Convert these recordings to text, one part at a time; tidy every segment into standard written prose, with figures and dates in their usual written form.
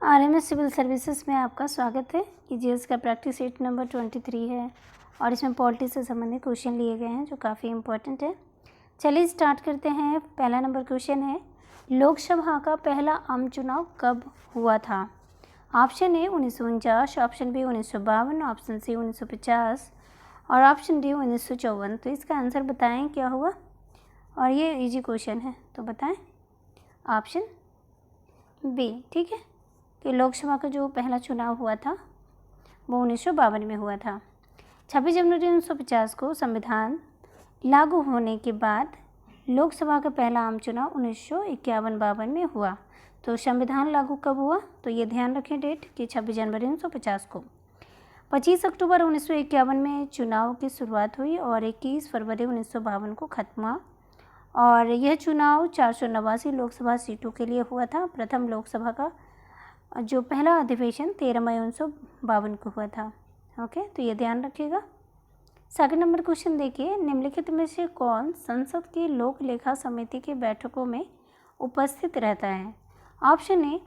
RMS civil services में आपका स्वागत है। कि जीएस का प्रैक्टिस सेट नंबर 23 है और इसमें पॉलिटी से संबंधित क्वेश्चन लिए गए हैं जो काफ़ी इंपॉर्टेंट है। चलिए स्टार्ट करते हैं। पहला नंबर क्वेश्चन है, लोकसभा का पहला आम चुनाव कब हुआ था? Option A 1949, option B 1952, option C 1950 और ऑप्शन डी 1954। तो इसका आंसर बताएं क्या होगा। और ये इजी क्वेश्चन है तो बताएं। ऑप्शन बी, ठीक है, कि लोकसभा का जो पहला चुनाव हुआ था वो 1952 में हुआ था। 26 जनवरी 1950 को संविधान लागू होने के बाद लोकसभा का पहला आम चुनाव 1951-52 में हुआ। तो संविधान लागू कब हुआ तो ये ध्यान रखें डेट कि 26 जनवरी 1950 को। 25 अक्टूबर 1951 में चुनाव की शुरुआत हुई और 21 फरवरी 1952 को खत्म हुआ। और यह चुनाव 489 लोकसभा सीटों के लिए हुआ था। प्रथम लोकसभा का जो पहला अधिवेशन 13 मई 1952 को हुआ था। ओके, तो ये ध्यान रखिएगा। सेकंड नंबर क्वेश्चन देखिए, निम्नलिखित में से कौन संसद की लोक लेखा समिति की बैठकों में उपस्थित रहता है? ऑप्शन ए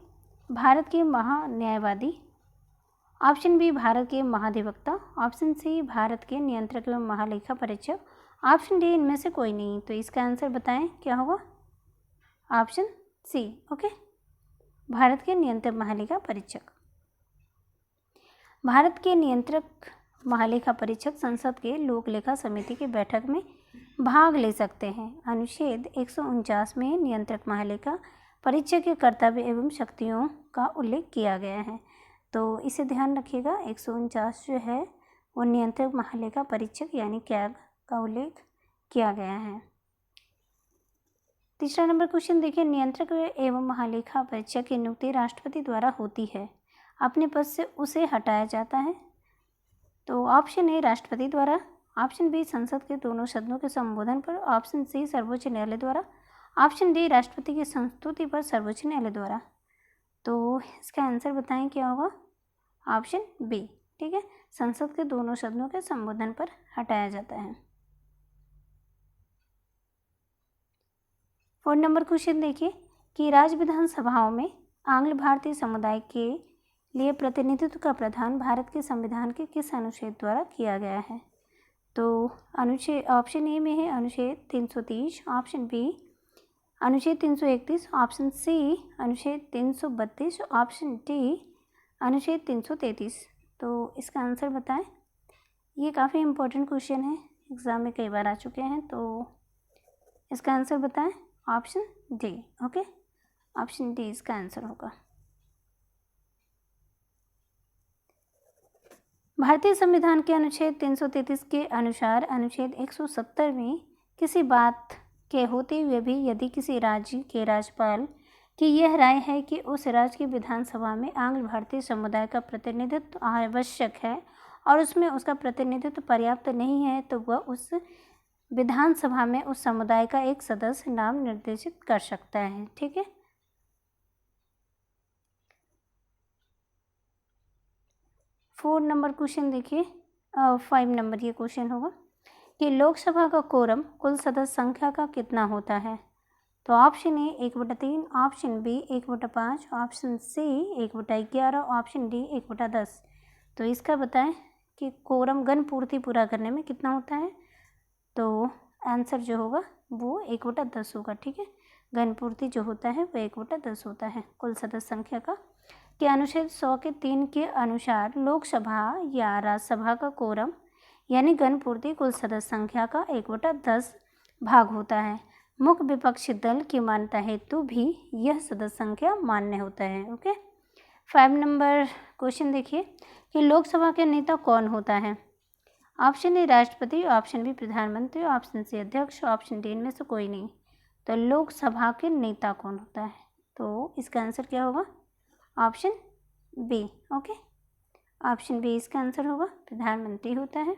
भारत के महान्यायवादी, ऑप्शन बी भारत के महाधिवक्ता, ऑप्शन सी भारत के नियंत्रक एवं महालेखा परीक्षक, ऑप्शन डी इनमें से कोई नहीं। तो इसका आंसर बताएं क्या होगा। ऑप्शन सी, ओके, भारत के नियंत्रक महालेखा परीक्षक। भारत के नियंत्रक महालेखा परीक्षक संसद के लोक लेखा समिति की बैठक में भाग ले सकते हैं। अनुच्छेद 149 में नियंत्रक महालेखा परीक्षक के कर्तव्य एवं शक्तियों का उल्लेख किया गया है। तो इसे ध्यान रखिएगा। 149 जो है वो नियंत्रक महालेखा परीक्षक यानी कैग का उल्लेख किया गया है। तीसरा नंबर क्वेश्चन देखिए, नियंत्रक एवं महालेखा परीक्षक की नियुक्ति राष्ट्रपति द्वारा होती है, अपने पद से उसे हटाया जाता है। तो ऑप्शन ए राष्ट्रपति द्वारा, ऑप्शन बी संसद के दोनों सदनों के संबोधन पर, ऑप्शन सी सर्वोच्च न्यायालय द्वारा, ऑप्शन डी राष्ट्रपति की संस्तुति पर सर्वोच्च न्यायालय द्वारा। तो इसका आंसर बताएं क्या होगा। ऑप्शन बी, ठीक है, संसद के दोनों सदनों के संबोधन पर हटाया जाता है। 4 नंबर क्वेश्चन देखिए कि राज्य विधानसभाओं में आंग्ल भारतीय समुदाय के लिए प्रतिनिधित्व का प्रावधान भारत के संविधान के किस अनुच्छेद द्वारा किया गया है? तो अनुच्छेद ऑप्शन ए में है अनुच्छेद 330, ऑप्शन बी अनुच्छेद 331, ऑप्शन सी अनुच्छेद 332, ऑप्शन डी अनुच्छेद 333। तो इसका आंसर बताएं। ये काफ़ी इम्पोर्टेंट क्वेश्चन है, एग्ज़ाम में कई बार आ चुके हैं। तो इसका आंसर बताएं। Option D, okay, option D इसका आंसर होगा। भारतीय संविधान के अनुच्छेद 333 के अनुसार अनुच्छेद 170 में किसी बात के होते हुए भी यदि किसी राज्य के राज्यपाल की यह राय है कि उस राज्य की विधानसभा में आंग्ल भारतीय समुदाय का प्रतिनिधित्व आवश्यक है और उसमें उसका प्रतिनिधित्व पर्याप्त नहीं है, तो वह उस विधानसभा में उस समुदाय का एक सदस्य नाम निर्देशित कर सकता है। ठीक है। 4 नंबर क्वेश्चन देखिए, 5 नंबर ये क्वेश्चन होगा कि लोकसभा का कोरम कुल सदस्य संख्या का कितना होता है? तो option A 1/3, option B 1/5, option C 1/11, option D 1/10। तो इसका बताएं कि कोरम गण पूर्ति पूरा करने में कितना होता है। तो आंसर जो होगा वो 1/10 होगा। ठीक है, गण पूर्ति जो होता है वो 1/10 होता है कुल सदस्य संख्या का। कि अनुच्छेद 100 के 3 के अनुसार लोकसभा या राज्यसभा का कोरम यानी गण पूर्ति कुल सदस्य संख्या का 1/10 भाग होता है। मुख्य विपक्षी दल की मान्यता हेतु भी यह सदस्य संख्या मान्य होता है। ओके। 5 नंबर क्वेश्चन देखिए कि लोकसभा के नेता कौन होता है? ऑप्शन ए राष्ट्रपति, ऑप्शन बी प्रधानमंत्री, ऑप्शन सी अध्यक्ष, ऑप्शन डी इनमें से कोई नहीं। तो लोकसभा के नेता कौन होता है? तो इसका आंसर क्या होगा? Option B. Okay, option B इसका आंसर होगा, प्रधानमंत्री होता है।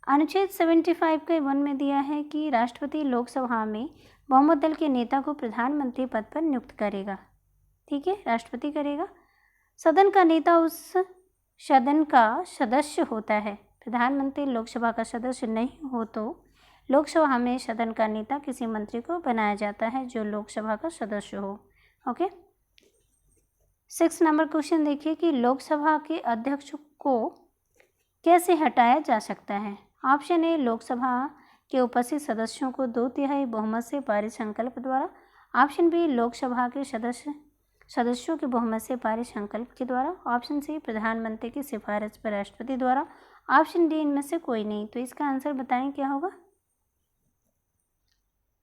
अनुच्छेद 75 के 1 में दिया है कि राष्ट्रपति लोकसभा में बहुमत दल के नेता को प्रधानमंत्री पद पर नियुक्त करेगा। ठीक है, राष्ट्रपति करेगा। सदन का नेता उस सदन का सदस्य होता है। प्रधानमंत्री लोकसभा का सदस्य नहीं हो तो लोकसभा में सदन का नेता किसी मंत्री को बनाया जाता है जो लोकसभा का सदस्य हो। ओके, 6 नंबर क्वेश्चन देखिए कि लोकसभा के अध्यक्ष को कैसे हटाया जा सकता है। ऑप्शन ए, लोकसभा के उपस्थित सदस्यों को 2/3 बहुमत से पारित संकल्प द्वारा। ऑप्शन बी, लोकसभा के सदस्यों के बहुमत से पारित संकल्प के द्वारा। ऑप्शन सी, प्रधानमंत्री की सिफारिश पर राष्ट्रपति द्वारा। ऑप्शन डी, इनमें से कोई नहीं। तो इसका आंसर बताएं क्या होगा।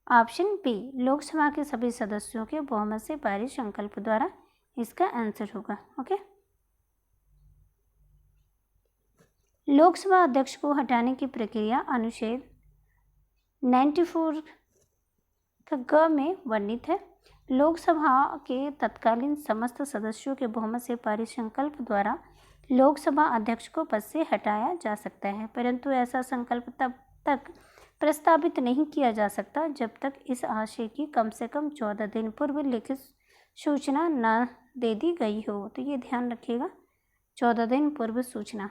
ऑप्शन बी, लोकसभा के सभी सदस्यों के बहुमत से पारित संकल्प द्वारा इसका आंसर होगा। ओके, लोकसभा अध्यक्ष को हटाने की प्रक्रिया अनुच्छेद 94 ग में वर्णित है। लोकसभा के तत्कालीन समस्त सदस्यों के बहुमत से पारित संकल्प द्वारा लोकसभा अध्यक्ष को पद से हटाया जा सकता है, परंतु ऐसा संकल्प तब तक प्रस्तावित नहीं किया जा सकता जब तक इस आशय की कम से कम 14 दिन पूर्व लिखित सूचना न दे दी गई हो। तो ये ध्यान रखिएगा, 14 दिन पूर्व सूचना।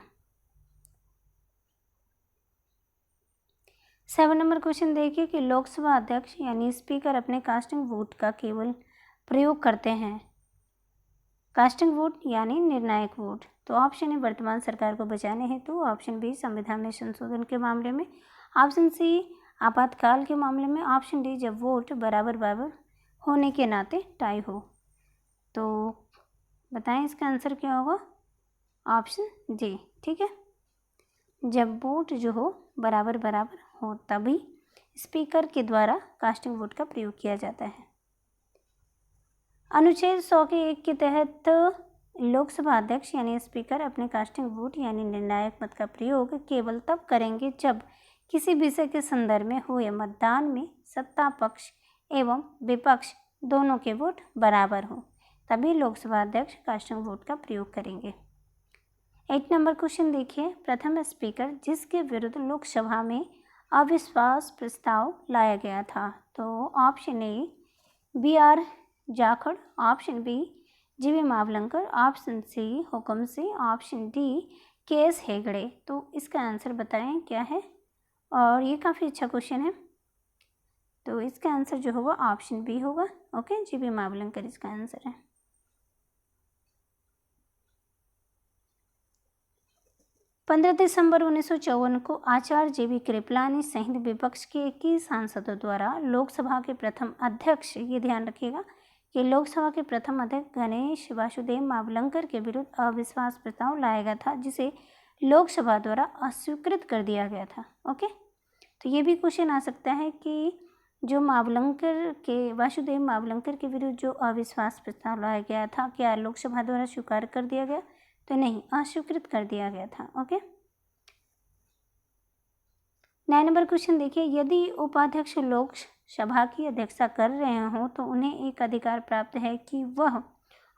7 नंबर क्वेश्चन देखिए कि लोकसभा अध्यक्ष यानी स्पीकर अपने कास्टिंग वोट का केवल प्रयोग करते हैं। कास्टिंग वोट यानी निर्णायक वोट। तो ऑप्शन ए, वर्तमान सरकार को बचाने हेतु। ऑप्शन बी, संविधान में संशोधन के मामले में। ऑप्शन सी, आपातकाल के मामले में। ऑप्शन डी, जब वोट बराबर होने के नाते टाई हो। तो बताएं इसका आंसर क्या होगा। ऑप्शन डी, ठीक है, जब वोट जो हो बराबर हो तभी स्पीकर के द्वारा कास्टिंग वोट का प्रयोग किया जाता है। अनुच्छेद 100 के 1 के तहत लोकसभा अध्यक्ष यानी स्पीकर अपने कास्टिंग वोट यानी निर्णायक मत का प्रयोग केवल तब करेंगे जब किसी विषय के संदर्भ में हुए मतदान में सत्ता पक्ष एवं विपक्ष दोनों के वोट बराबर हो, तभी लोकसभा अध्यक्ष कास्टिंग वोट का प्रयोग करेंगे। 8 नंबर क्वेश्चन देखिए, प्रथम स्पीकर जिसके विरुद्ध लोकसभा में अविश्वास प्रस्ताव लाया गया था। तो option A, BR Jakhar. Option B, GV Mavalankar. Option C, Hukum Singh. Option D, KS Hegde. तो इसका आंसर बताएं क्या है। और ये काफ़ी अच्छा क्वेश्चन है, तो इसका आंसर जो होगा ऑप्शन बी होगा। ओके, GV मावलंकर इसका आंसर है। 15 दिसंबर 1954 को आचार्य JV कृपलानी सहित विपक्ष के 21 सांसदों द्वारा लोकसभा के प्रथम अध्यक्ष, ये ध्यान रखिएगा कि लोकसभा के प्रथम अध्यक्ष गणेश वासुदेव मावलंकर के विरुद्ध अविश्वास प्रस्ताव लाया गया था, जिसे लोकसभा द्वारा अस्वीकृत कर दिया गया था। ओके, तो ये भी क्वेश्चन आ सकता है कि जो वासुदेव मावलंकर के विरुद्ध जो अविश्वास प्रस्ताव लाया गया था, क्या लोकसभा द्वारा स्वीकार कर दिया गया। तो नहीं, अस्वीकृत कर दिया गया था। ओके, 9 नंबर क्वेश्चन देखिए, यदि उपाध्यक्ष लोकसभा की अध्यक्षता कर रहे हों तो उन्हें एक अधिकार प्राप्त है कि वह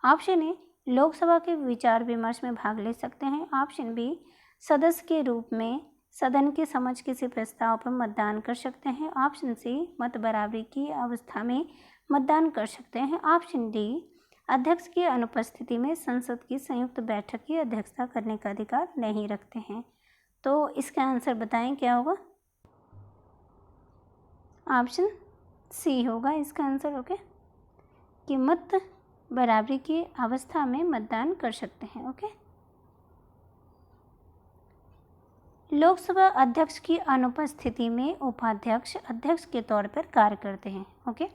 ऑप्शन ए, लोकसभा के विचार विमर्श में भाग ले सकते हैं। ऑप्शन बी, सदस्य के रूप में सदन के समक्ष किसी प्रस्ताव पर मतदान कर सकते हैं। ऑप्शन सी, मत बराबरी की अवस्था में मतदान कर सकते हैं। ऑप्शन डी, अध्यक्ष की अनुपस्थिति में संसद की संयुक्त बैठक की अध्यक्षता करने का अधिकार नहीं रखते हैं। तो इसका आंसर बताएं क्या होगा। ऑप्शन सी होगा इसका आंसर। ओके, कि मत बराबरी की अवस्था में मतदान कर सकते हैं। ओके, लोकसभा अध्यक्ष की अनुपस्थिति में उपाध्यक्ष अध्यक्ष के तौर पर कार्य करते हैं। ओके,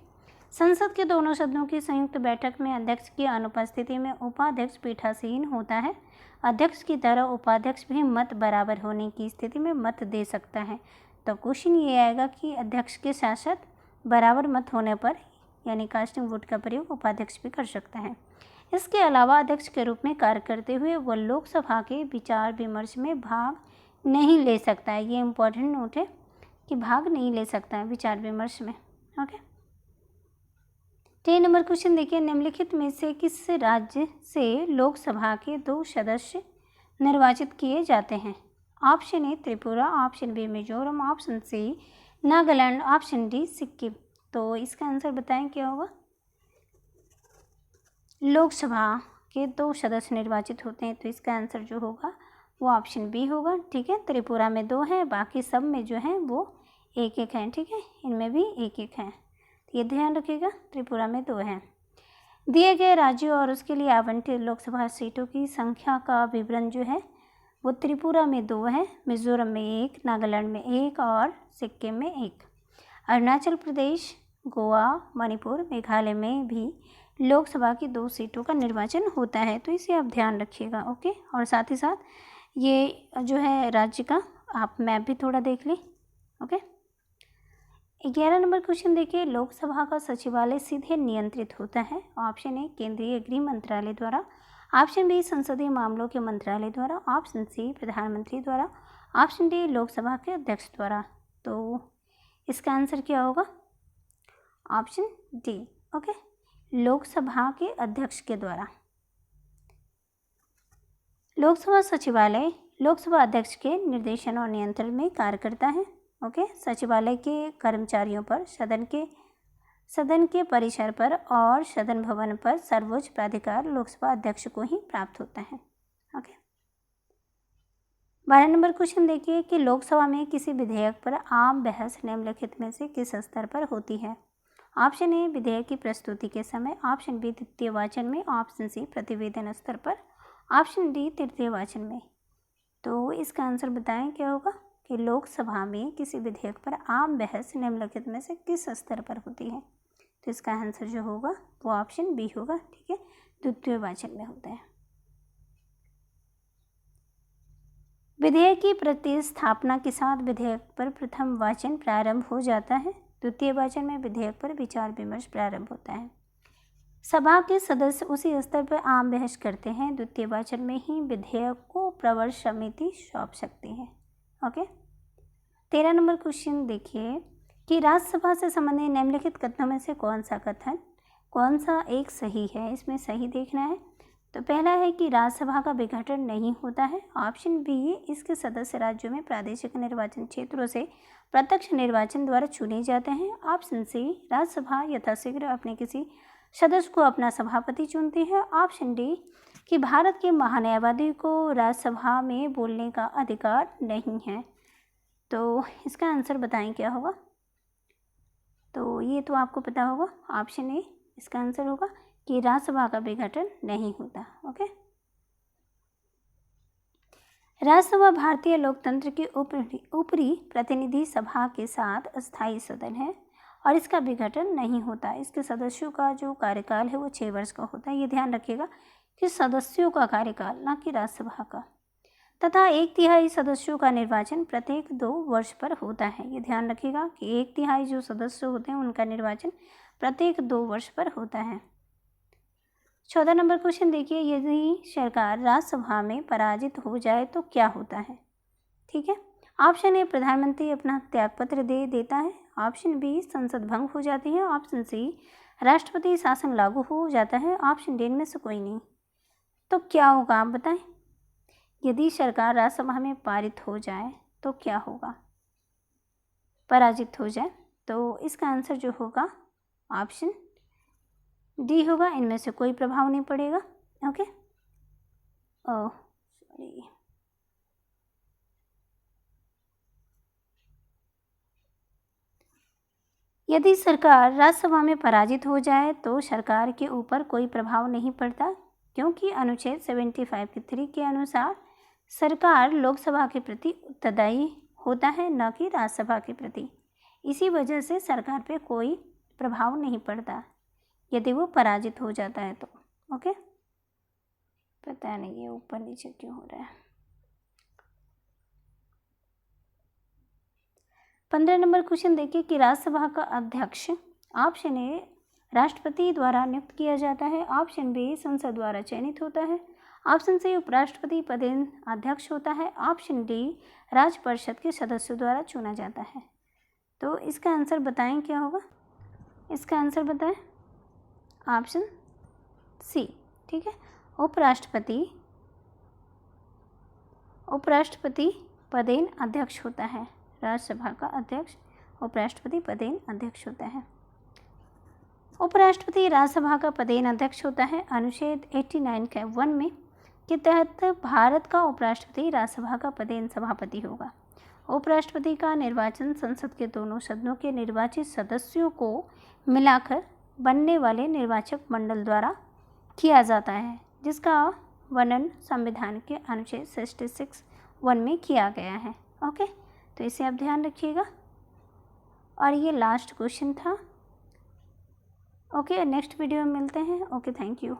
संसद के दोनों सदनों की संयुक्त बैठक में अध्यक्ष की अनुपस्थिति में उपाध्यक्ष पीठासीन होता है। अध्यक्ष की तरह उपाध्यक्ष भी मत बराबर होने की स्थिति में मत दे सकता है। तो क्वेश्चन ये आएगा कि अध्यक्ष के साथ साथ बराबर मत होने पर यानी कास्टिंग वोट का प्रयोग उपाध्यक्ष भी कर सकता है। इसके अलावा अध्यक्ष के रूप में कार्य करते हुए वह लोकसभा के विचार विमर्श में भाग नहीं ले सकता है। ये इम्पोर्टेंट नोट है कि भाग नहीं ले सकता है विचार विमर्श में। ओके, 10 नंबर क्वेश्चन देखिए, निम्नलिखित में से किस राज्य से लोकसभा के 2 सदस्य निर्वाचित किए जाते हैं। Option A, Tripura. Option B, Mizoram. Option C, Nagaland. Option D, Sikkim. तो इसका आंसर बताएं क्या होगा। लोकसभा के 2 सदस्य निर्वाचित होते हैं, तो इसका आंसर जो होगा वो ऑप्शन बी होगा। ठीक है, त्रिपुरा में 2 हैं, बाकी सब में जो है वो एक एक हैं, ठीक है, इनमें भी एक एक हैं, तो ये ध्यान रखिएगा। त्रिपुरा में 2 हैं। दिए गए राज्यों और उसके लिए आवंटित लोकसभा सीटों की संख्या का विवरण जो है वो त्रिपुरा में 2 है, मिजोरम में 1, नागालैंड में 1 और सिक्किम में 1। अरुणाचल प्रदेश, गोवा, मणिपुर, मेघालय में भी लोकसभा की 2 सीटों का निर्वाचन होता है, तो इसे आप ध्यान रखिएगा। ओके, और साथ ही साथ ये जो है राज्य का आप मैप भी थोड़ा देख लें। ओके, 11 नंबर क्वेश्चन देखिए, लोकसभा का सचिवालय सीधे नियंत्रित होता है। ऑप्शन ए केंद्रीय गृह मंत्रालय द्वारा, ऑप्शन बी संसदीय मामलों के मंत्रालय द्वारा, ऑप्शन सी प्रधानमंत्री द्वारा, ऑप्शन डी लोकसभा के अध्यक्ष द्वारा। तो इसका आंसर क्या होगा? Option D. ओके, लोकसभा के अध्यक्ष के द्वारा। लोकसभा सचिवालय लोकसभा अध्यक्ष के निर्देशन और नियंत्रण में कार्य करता है। ओके, सचिवालय के कर्मचारियों पर सदन के परिसर पर और सदन भवन पर सर्वोच्च प्राधिकार लोकसभा अध्यक्ष को ही प्राप्त होता है। ओके, 12 नंबर क्वेश्चन देखिए कि लोकसभा में किसी विधेयक पर आम बहस निम्नलिखित में से किस स्तर पर होती है? ऑप्शन ए विधेयक की प्रस्तुति के समय, ऑप्शन बी द्वितीय वाचन में, ऑप्शन सी प्रतिवेदन स्तर पर, ऑप्शन डी तृतीय वाचन में। तो इसका आंसर बताएं क्या होगा कि लोकसभा में किसी विधेयक पर आम बहस निम्नलिखित में से किस स्तर पर होती है? तो इसका आंसर जो होगा वो ऑप्शन बी होगा, ठीक है, द्वितीय वाचन में होता है। विधेयक की प्रतिस्थापना के साथ विधेयक पर प्रथम वाचन प्रारंभ हो जाता है। द्वितीय वाचन में विधेयक पर विचार विमर्श प्रारंभ होता है। सभा के सदस्य उसी स्तर पर आम बहस करते हैं। द्वितीय वाचन में ही विधेयक को प्रवर समिति सौंप सकती है। ओके, 13 नंबर क्वेश्चन देखिए कि राज्यसभा से संबंधित निम्नलिखित कथनों में से कौन सा एक सही है? इसमें सही देखना है। तो पहला है कि राज्यसभा का विघटन नहीं होता है। ऑप्शन बी इसके सदस्य राज्यों में प्रादेशिक निर्वाचन क्षेत्रों से प्रत्यक्ष निर्वाचन द्वारा चुने जाते हैं। ऑप्शन सी राज्यसभा यथाशीघ्र अपने किसी सदस्य को अपना सभापति चुनती है। ऑप्शन डी कि भारत के महान्यायवादी को राज्यसभा में बोलने का अधिकार नहीं है। तो इसका आंसर बताएं क्या होगा? तो ये तो आपको पता होगा, ऑप्शन ए इसका आंसर होगा कि राज्यसभा का विघटन नहीं होता। ओके, राज्यसभा भारतीय लोकतंत्र की ऊपरी प्रतिनिधि सभा के साथ अस्थायी सदन है और इसका विघटन नहीं होता। इसके सदस्यों का जो कार्यकाल है वो 6 वर्ष का होता है। ये ध्यान रखिएगा कि सदस्यों का कार्यकाल, ना कि राज्यसभा का, तथा 1/3 सदस्यों का निर्वाचन प्रत्येक 2 वर्ष पर होता है। ये ध्यान रखिएगा कि 1/3 जो सदस्य होते हैं उनका निर्वाचन प्रत्येक 2 वर्ष पर होता है। 14 नंबर क्वेश्चन देखिए, यदि सरकार राज्यसभा में पराजित हो जाए तो क्या होता है? ठीक है, ऑप्शन ए प्रधानमंत्री अपना त्यागपत्र दे देता है। ऑप्शन बी संसद भंग हो जाती है। ऑप्शन सी राष्ट्रपति शासन लागू हो जाता है। ऑप्शन डी इनमें से कोई नहीं। तो क्या होगा आप बताएं? यदि सरकार राज्यसभा में पारित हो जाए तो क्या होगा? पराजित हो जाए, तो इसका आंसर जो होगा ऑप्शन डी होगा, इनमें से कोई प्रभाव नहीं पड़ेगा। ओके, ओह सॉरी, यदि सरकार राज्यसभा में पराजित हो जाए तो सरकार के ऊपर कोई प्रभाव नहीं पड़ता, क्योंकि अनुच्छेद 75(3) के अनुसार सरकार लोकसभा के प्रति उत्तरदायी होता है, न कि राज्यसभा के प्रति। इसी वजह से सरकार पे कोई प्रभाव नहीं पड़ता यदि वो पराजित हो जाता है तो। ओके, पता नहीं ये ऊपर नीचे क्यों हो रहा है। 15 नंबर क्वेश्चन देखिए कि राज्यसभा का अध्यक्ष, ऑप्शन ए राष्ट्रपति द्वारा नियुक्त किया जाता है। ऑप्शन बी संसद द्वारा चयनित होता है। ऑप्शन सी उपराष्ट्रपति पदेन अध्यक्ष होता है। ऑप्शन डी राज्य परिषद के सदस्यों द्वारा चुना जाता है। तो इसका आंसर बताएं क्या होगा? इसका आंसर बताएं, ऑप्शन सी, ठीक है, उपराष्ट्रपति पदेन अध्यक्ष होता है। राज्यसभा का अध्यक्ष उपराष्ट्रपति पदेन अध्यक्ष होता है। उपराष्ट्रपति राज्यसभा का पदेन अध्यक्ष होता है। अनुच्छेद 89 के 1 में के तहत भारत का उपराष्ट्रपति राज्यसभा का पदेन सभापति होगा। उपराष्ट्रपति का निर्वाचन संसद के दोनों सदनों के निर्वाचित सदस्यों को मिलाकर बनने वाले निर्वाचक मंडल द्वारा किया जाता है, जिसका वर्णन संविधान के अनुच्छेद 66(1) में किया गया है। ओके, तो इसे आप ध्यान रखिएगा। और ये लास्ट क्वेश्चन था। ओके, नेक्स्ट वीडियो में मिलते हैं। Okay, thank you.